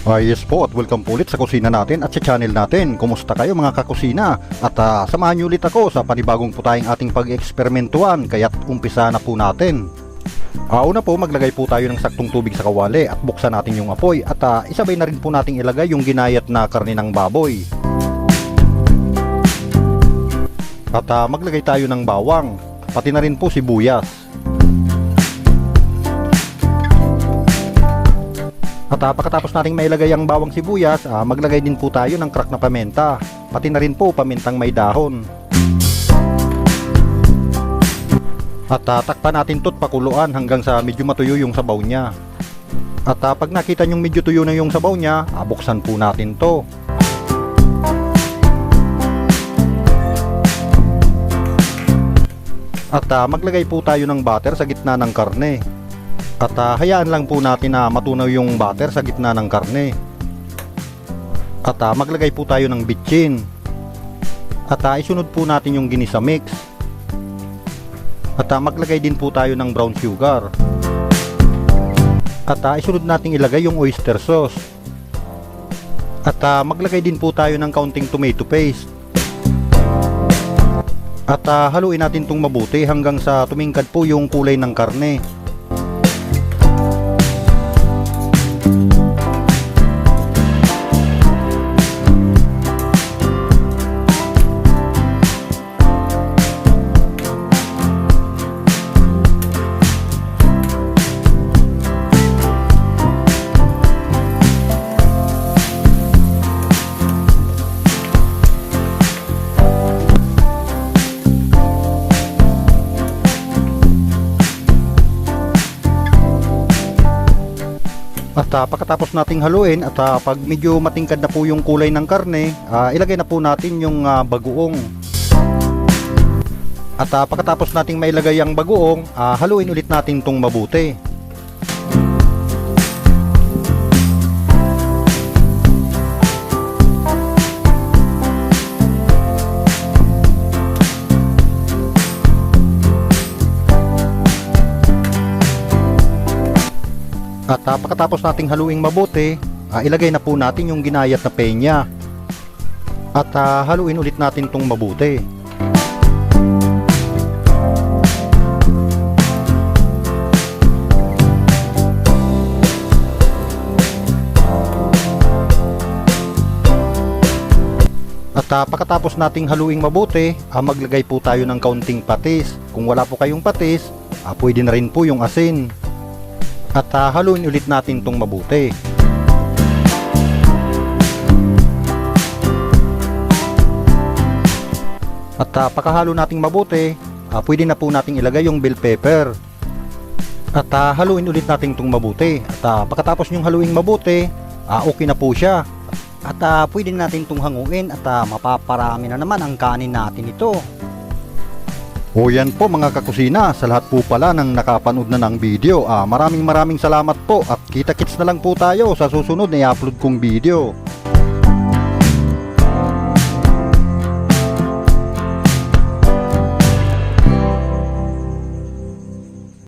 Yes po, at welcome po ulit sa kusina natin at sa channel natin. Kumusta kayo mga kakusina? At samahan niyo ulit ako sa panibagong putaying ating pag-eksperimentuhan, kaya't umpisa na po natin. Una po, maglagay po tayo ng saktong tubig sa kawali at buksan natin yung apoy at isabay na rin po nating ilagay yung ginayat na karne ng baboy. At maglagay tayo ng bawang, pati na rin po sibuyas. At pagkatapos nating mailagay ang bawang sibuyas, maglagay din po tayo ng crack na pamenta, pati na rin po pamintang may dahon. At takpan natin to't pakuluan hanggang sa medyo matuyo yung sabaw niya. At pag nakita nyong medyo tuyo na yung sabaw niya, buksan po natin to. At maglagay po tayo ng butter sa gitna ng karne. At hayaan lang po natin na matunaw yung butter sa gitna ng karne. At maglagay po tayo ng bitchin. At isunod po natin yung ginisa mix. At maglagay din po tayo ng brown sugar. At isunod natin ilagay yung oyster sauce. At maglagay din po tayo ng kaunting tomato paste. At haluin natin itong mabuti hanggang sa tumingkad po yung kulay ng karne. At pagkatapos nating haluin at pag medyo matingkad na po yung kulay ng karne, ilagay na po natin yung bagoong. At pagkatapos nating mailagay ang bagoong, haluin ulit natin tong mabuti. At pagkatapos nating haluing mabuti, ilagay na po natin yung ginayat na penya. At haluin ulit natin tong mabuti. At pagkatapos nating haluing mabuti, maglagay po tayo ng kaunting patis. Kung wala po kayong patis, pwede na rin po yung asin. At haluin ulit natin itong mabuti. At pagkahalo nating mabuti, pwede na po nating ilagay yung bell pepper. At haluin ulit natin itong mabuti. At pagkatapos yung haluing mabuti, okay na po siya. At pwede natin itong hanguin at mapaparami na naman ang kanin natin ito. O yan po mga kakusina, sa lahat po pala ng nakapanood na ng video, maraming salamat po at kita-kits na lang po tayo sa susunod na i-upload kong video.